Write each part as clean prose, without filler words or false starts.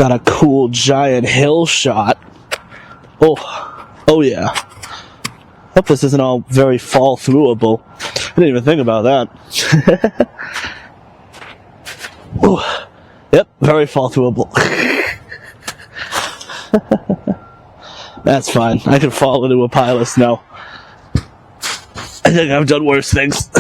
Got a cool giant hill shot. Oh yeah. Hope this isn't all very fall-throughable. I didn't even think about that. Ooh. Yep, very fall-throughable. That's fine. I can fall into a pile of snow. I think I've done worse things.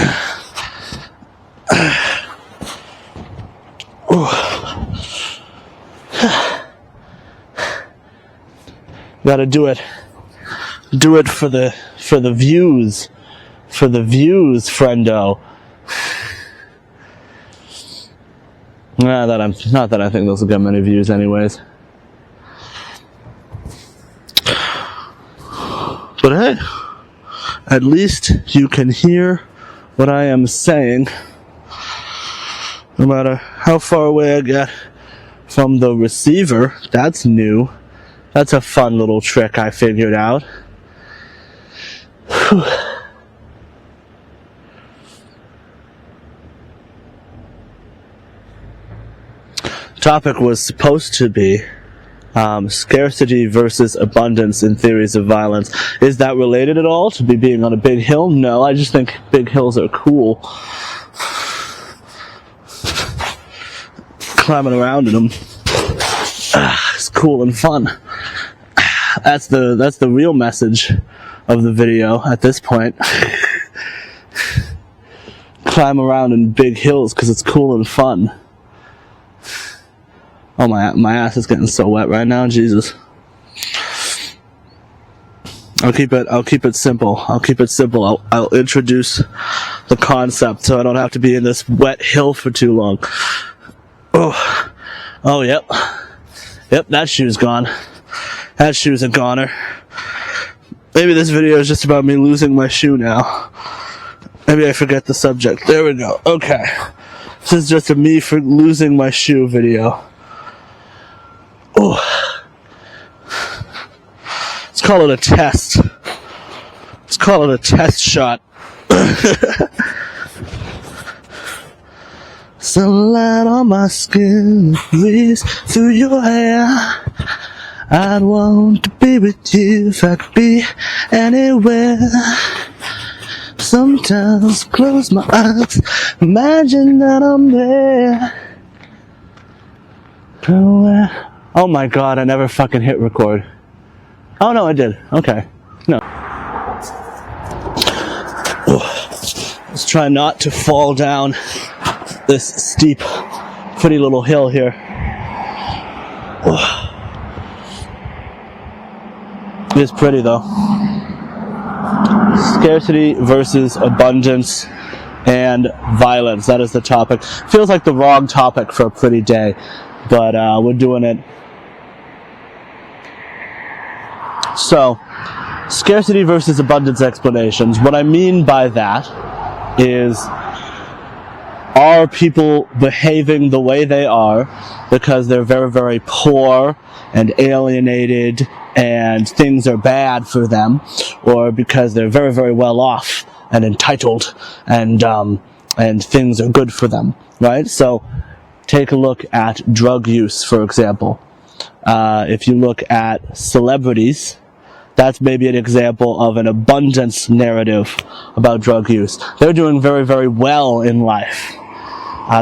Gotta do it. Do it for the views. For the views, friendo. Not that I think those will get many views anyways. But hey, at least you can hear what I am saying, no matter how far away I get from the receiver. That's new. That's a fun little trick I figured out. Whew. Topic was supposed to be scarcity versus abundance in theories of violence. Is that related at all to being on a big hill? No, I just think big hills are cool. Climbing around in them, it's cool and fun. That's the real message of the video at this point. Climb around in big hills because it's cool and fun. Oh, my ass is getting so wet right now, Jesus. I'll keep it simple. I'll introduce the concept so I don't have to be in this wet hill for too long. Oh, yep, that shoe's gone. That shoe's a goner. Maybe this video is just about me losing my shoe now. Maybe I forget the subject. There we go. Okay. This is just a me for losing my shoe video. Let's call it a test. Let's call it a test shot. Sunlight on my skin, breeze through your hair. I'd want to be with you if I could be anywhere. Sometimes close my eyes, imagine that I'm there. Oh my god, I never fucking hit record. Oh no, I did. Okay. No. Let's try not to fall down this steep, pretty little hill here. It is pretty though. Scarcity versus abundance and violence. That is the topic. Feels like the wrong topic for a pretty day, but we're doing it. So, scarcity versus abundance explanations. What I mean by that is, are people behaving the way they are because they're very, very poor and alienated and things are bad for them, or because they're very, very well off and entitled and things are good for them, right? So, take a look at drug use, for example. If you look at celebrities, that's maybe an example of an abundance narrative about drug use. They're doing very, very well in life.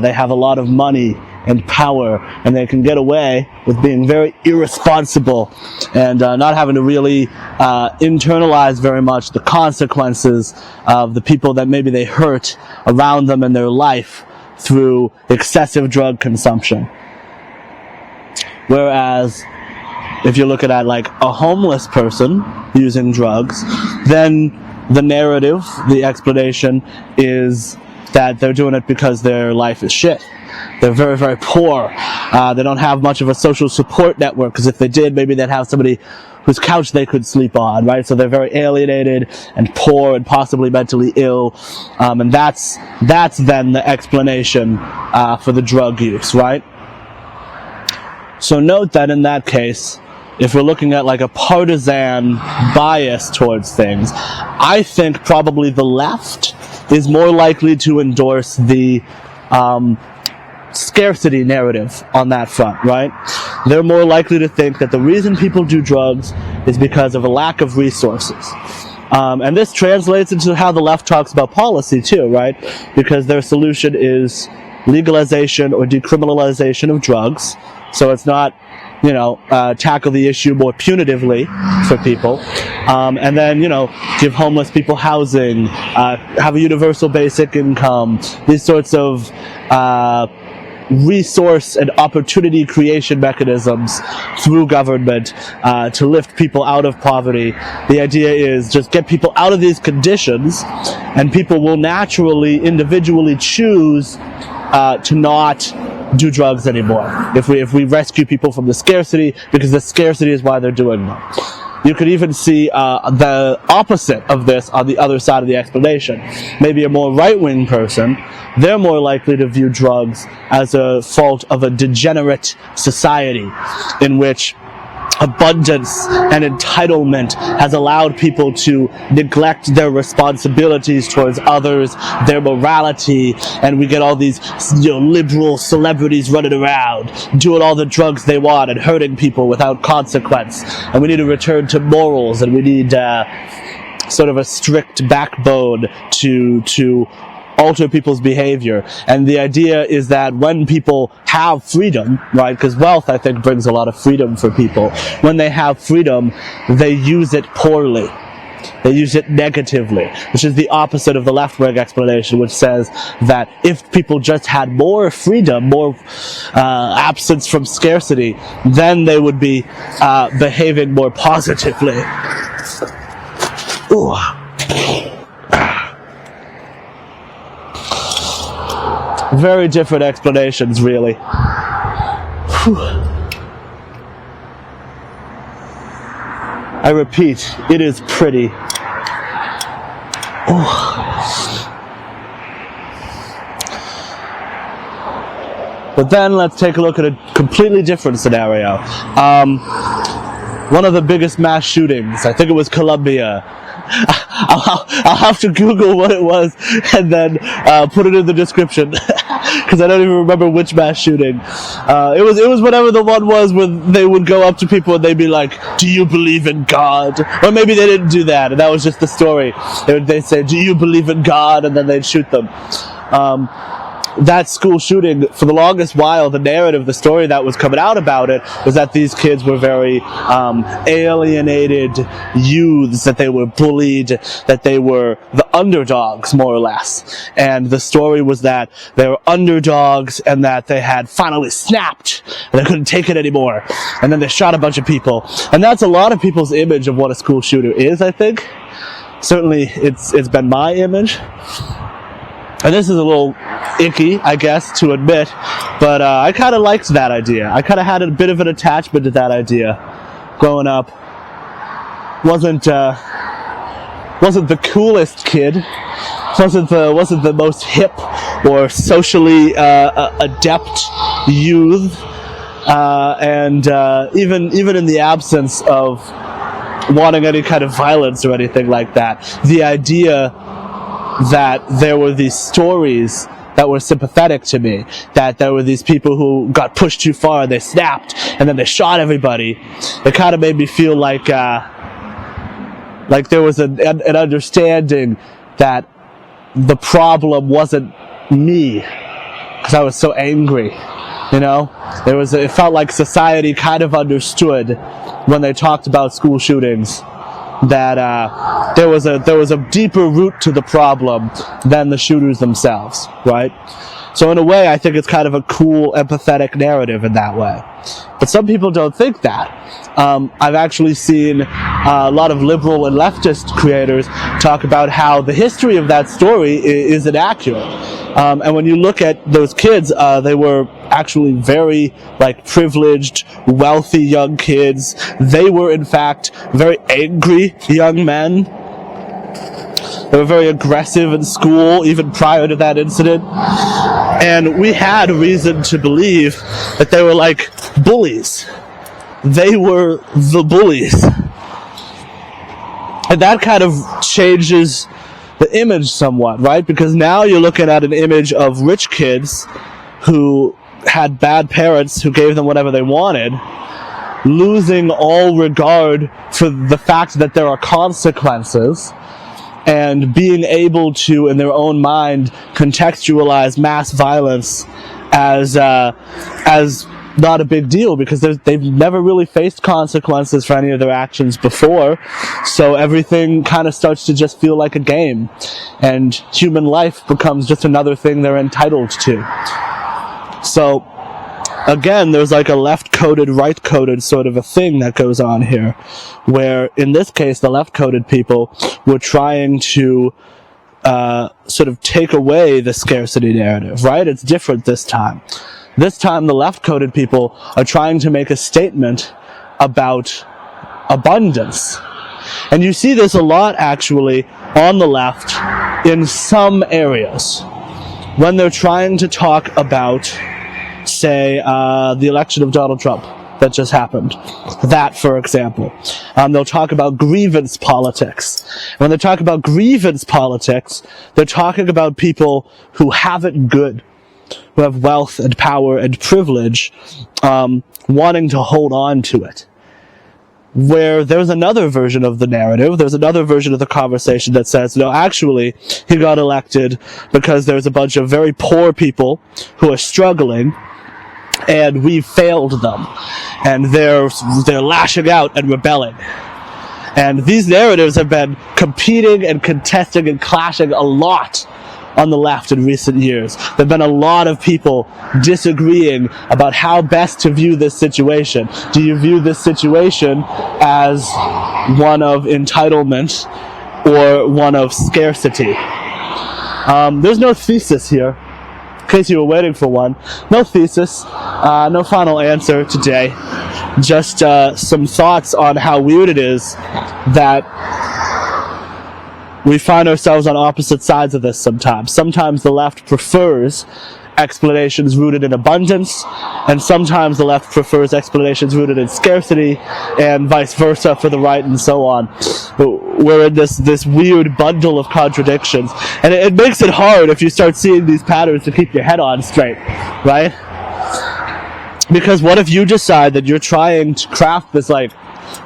They have a lot of money and power, and they can get away with being very irresponsible and not having to really internalize very much the consequences of the people that maybe they hurt around them in their life through excessive drug consumption. Whereas, if you're looking at like a homeless person using drugs, then the narrative, the explanation is that they're doing it because their life is shit. They're very, very poor. They don't have much of a social support network, because if they did, maybe they'd have somebody whose couch they could sleep on, right? So they're very alienated and poor and possibly mentally ill. And that's then the explanation for the drug use, right? So note that in that case, if we're looking at like a partisan bias towards things, I think probably the left is more likely to endorse the scarcity narrative on that front, right? they're more likely to think that the reason people do drugs is because of a lack of resources. And this translates into how the left talks about policy too, right? Because their solution is legalization or decriminalization of drugs. So it's not, tackle the issue more punitively for people. And then, give homeless people housing, have a universal basic income, these sorts of resource and opportunity creation mechanisms through government to lift people out of poverty. The idea is just get people out of these conditions, and people will naturally, individually choose to not do drugs anymore. If we rescue people from the scarcity, because the scarcity is why they're doing them. You could even see the opposite of this on the other side of the explanation. Maybe a more right-wing person, they're more likely to view drugs as a fault of a degenerate society in which abundance and entitlement has allowed people to neglect their responsibilities towards others, their morality, and we get all these liberal celebrities running around doing all the drugs they want and hurting people without consequence. And we need to return to morals, and we need sort of a strict backbone to alter people's behavior. And the idea is that when people have freedom, right, because wealth, I think, brings a lot of freedom for people. When they have freedom, they use it poorly. They use it negatively, which is the opposite of the left-wing explanation, which says that if people just had more freedom, more absence from scarcity, then they would be behaving more positively. Ooh. Very different explanations, really. Whew. I repeat, it is pretty. Ooh. But then let's take a look at a completely different scenario. One of the biggest mass shootings, I think it was Colombia. I'll have to Google what it was and then put it in the description because I don't even remember which mass shooting. It was whatever the one was where they would go up to people and they'd be like, "Do you believe in God?" Or maybe they didn't do that, and that was just the story. They'd say, "Do you believe in God?" and then they'd shoot them. That school shooting, for the longest while, the narrative, the story that was coming out about it was that these kids were very alienated youths, that they were bullied, that they were the underdogs, more or less. And the story was that they were underdogs and that they had finally snapped and they couldn't take it anymore. And then they shot a bunch of people. And that's a lot of people's image of what a school shooter is, I think. Certainly, it's been my image. And this is a little icky, I guess, to admit, but I kind of liked that idea. I kind of had a bit of an attachment to that idea growing up. Wasn't the coolest kid, wasn't the most hip or socially adept youth, and even in the absence of wanting any kind of violence or anything like that, the idea that there were these stories that were sympathetic to me, that there were these people who got pushed too far and they snapped and then they shot everybody. It kind of made me feel like there was an understanding that the problem wasn't me because I was so angry. It felt like society kind of understood when they talked about school shootings that there was a deeper root to the problem than the shooters themselves, right? So in a way, I think it's kind of a cool, empathetic narrative in that way. But some people don't think that. I've actually seen a lot of liberal and leftist creators talk about how the history of that story is inaccurate. And when you look at those kids, they were actually very, privileged, wealthy young kids. They were, in fact, very angry young men. They were very aggressive in school, even prior to that incident. And we had reason to believe that they were like bullies. They were the bullies. And that kind of changes the image somewhat, right? Because now you're looking at an image of rich kids who had bad parents who gave them whatever they wanted, losing all regard for the fact that there are consequences, and being able to, in their own mind, contextualize mass violence as not a big deal, because they've never really faced consequences for any of their actions before, so everything kind of starts to just feel like a game, and human life becomes just another thing they're entitled to. So, again, there's like a left-coded, right-coded sort of a thing that goes on here, where, in this case, the left-coded people were trying to sort of take away the scarcity narrative, right? It's different this time. This time, the left-coded people are trying to make a statement about abundance. And you see this a lot, actually, on the left in some areas. When they're trying to talk about, say, the election of Donald Trump that just happened. That, for example. They'll talk about grievance politics. When they talk about grievance politics, they're talking about people who have it good, who have wealth and power and privilege, wanting to hold on to it. Where there's another version of the narrative, there's another version of the conversation that says, no, actually, he got elected because there's a bunch of very poor people who are struggling, and we failed them, and they're lashing out and rebelling. And these narratives have been competing and contesting and clashing a lot on the left in recent years. There have been a lot of people disagreeing about how best to view this situation. Do you view this situation as one of entitlement or one of scarcity? There's no thesis here, in case you were waiting for one. No thesis, no final answer today. Just some thoughts on how weird it is that we find ourselves on opposite sides of this sometimes. Sometimes the left prefers explanations rooted in abundance, and sometimes the left prefers explanations rooted in scarcity, and vice versa for the right, and so on. We're in this weird bundle of contradictions, and it makes it hard if you start seeing these patterns to keep your head on straight, right? Because what if you decide that you're trying to craft this, like,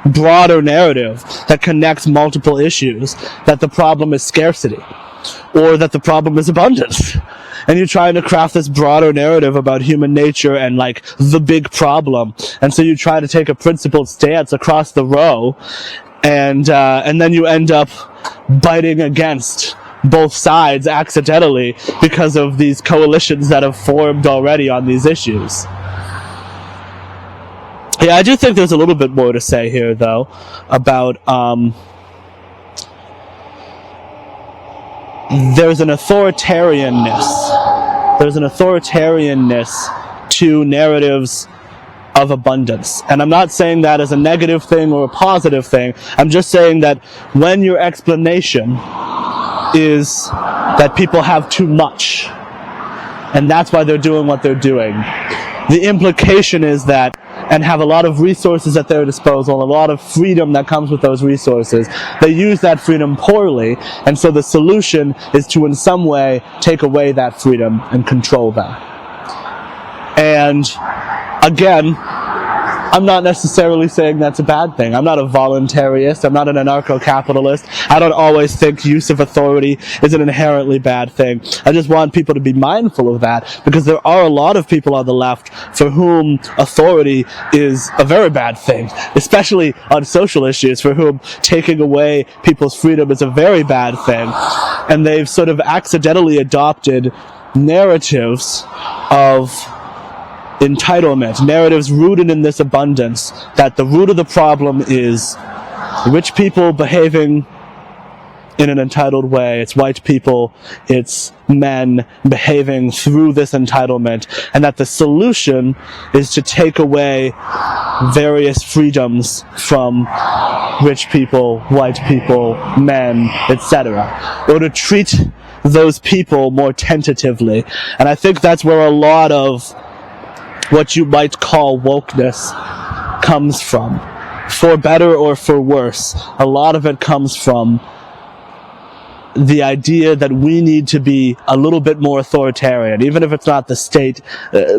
broader narrative that connects multiple issues, that the problem is scarcity, or that the problem is abundance, and you're trying to craft this broader narrative about human nature and, like, the big problem, and so you try to take a principled stance across the row, and then you end up biting against both sides accidentally because of these coalitions that have formed already on these issues. Yeah, I do think there's a little bit more to say here, though, about, there's an authoritarianness to narratives of abundance. And I'm not saying that as a negative thing or a positive thing. I'm just saying that when your explanation is that people have too much, and that's why they're doing what they're doing, the implication is that, and have a lot of resources at their disposal, a lot of freedom that comes with those resources, they use that freedom poorly, and so the solution is to in some way take away that freedom and control that. And again, I'm not necessarily saying that's a bad thing. I'm not a voluntarist. I'm not an anarcho-capitalist. I don't always think use of authority is an inherently bad thing. I just want people to be mindful of that, because there are a lot of people on the left for whom authority is a very bad thing, especially on social issues, for whom taking away people's freedom is a very bad thing. And they've sort of accidentally adopted narratives of entitlement, narratives rooted in this abundance, that the root of the problem is rich people behaving in an entitled way, it's white people, it's men behaving through this entitlement, and that the solution is to take away various freedoms from rich people, white people, men, etc., or to treat those people more tentatively. And I think that's where a lot of what you might call wokeness comes from. For better or for worse, a lot of it comes from the idea that we need to be a little bit more authoritarian, even if it's not the state.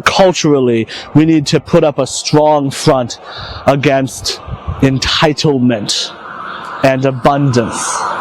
Culturally, we need to put up a strong front against entitlement and abundance.